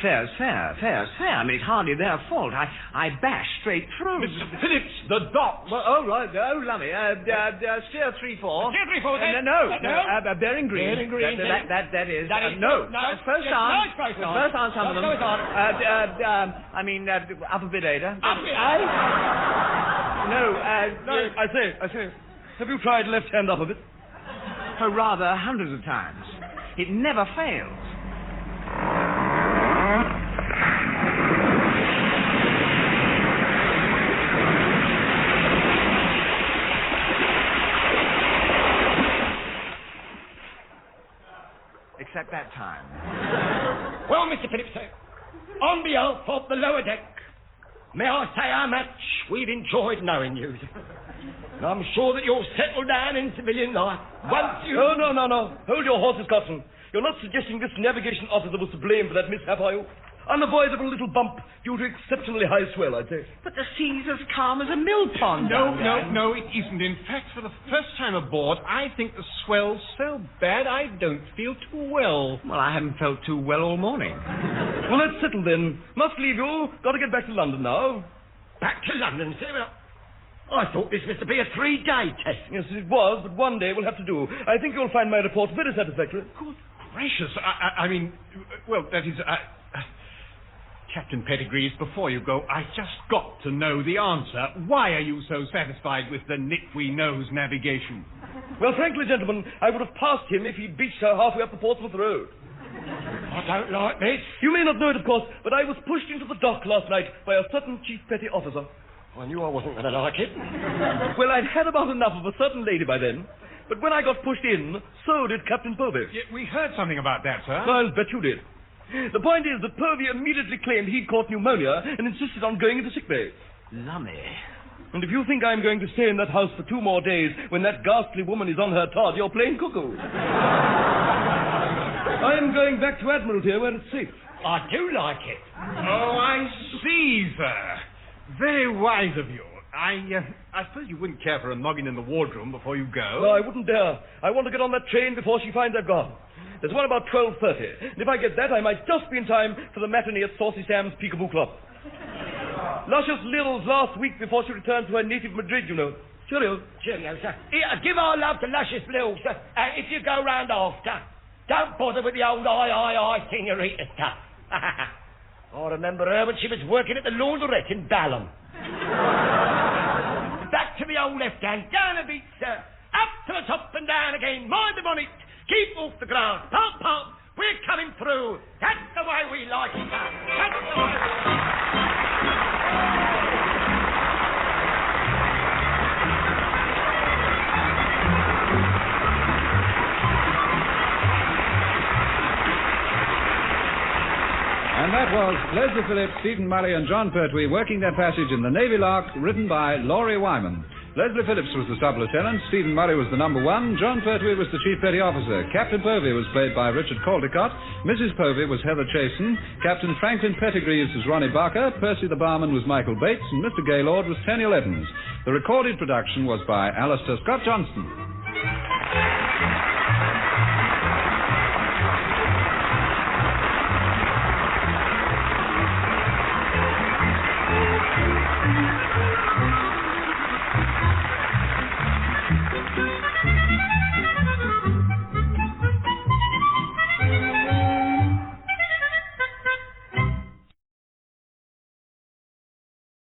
Fair's fair. I mean, it's hardly their fault. I bashed straight through. Mr. Phillips, the docks. Well, oh, right. Oh, lummy. Steer 3-4. Steer 3-4, then. No. Bearing green. Bearing green. That is. No. First on. No, it's first on. First on some of them. No, it's on. I mean, upper bid Ada. Up it, eh? No, I say. Have you tried left hand up a bit? Oh, rather, hundreds of times. It never fails. Except that time. Well, Mr. Phillips, sir, on behalf of the lower deck, may I say how much we've enjoyed knowing you. And I'm sure that you'll settle down in civilian life once you... Oh, no. Hold your horses, Captain. You're not suggesting this navigation officer was to blame for that mishap, are you? Unavoidable little bump due to exceptionally high swell, I'd say. But the sea's as calm as a mill pond. No, it isn't. In fact, for the first time aboard, I think the swell's so bad I don't feel too well. Well, I haven't felt too well all morning. Well, let's settle then. Must leave you. Got to get back to London now. Back to London, sir? Well, I thought this was to be a 3-day test. Yes, it was, but one day we'll have to do. I think you'll find my report very satisfactory. Good gracious. I mean, well, that is... Captain Pettigrew, before you go, I just got to know the answer. Why are you so satisfied with the nit-we-knows navigation? Well, frankly, gentlemen, I would have passed him if he'd beached her halfway up the Portsmouth Road. I don't like this. You may not know it, of course, but I was pushed into the dock last night by a certain chief petty officer. I knew I wasn't going to like it. Well, I'd had about enough of a certain lady by then. But when I got pushed in, so did Captain Povey. Yeah, we heard something about that, sir. I'll bet you did. The point is that Pertwee immediately claimed he'd caught pneumonia and insisted on going into sickbay. Lummy. And if you think I'm going to stay in that house for 2 more days when that ghastly woman is on her Todd, you're playing cuckoo. I'm going back to Admiralty where it's safe. I do like it. Oh, I see, sir. Very wise of you. I suppose you wouldn't care for a noggin in the wardroom before you go? No, I wouldn't dare. I want to get on that train before she finds I've gone. There's one about 12:30. And if I get that, I might just be in time for the matinee at Saucy Sam's Peekaboo Club. Luscious Lil's last week before she returned to her native Madrid, you know. Cheerio. Cheerio, sir. Here, give our love to Luscious Lil, sir. If you go round after, don't bother with the old I, senorita stuff. I remember her when she was working at the laundrette in Balham. Back to the old left hand, down a beat, sir. Up to the top and down again. Mind the bonnet. Keep off the ground. Pump, pump. We're coming through. That's the way we like it, sir. That's the way. And that was Leslie Phillips, Stephen Murray and John Pertwee working their passage in the Navy Lark, written by Lawrie Wyman. Leslie Phillips was the sub-lieutenant, Stephen Murray was the number 1, John Pertwee was the chief petty officer, Captain Povey was played by Richard Caldicote, Mrs. Povey was Heather Chasen, Captain Franklin Pettigrew was Ronnie Barker, Percy the barman was Michael Bates, and Mr. Gaylord was Teniel Evans. The recorded production was by Alastair Scott Johnston.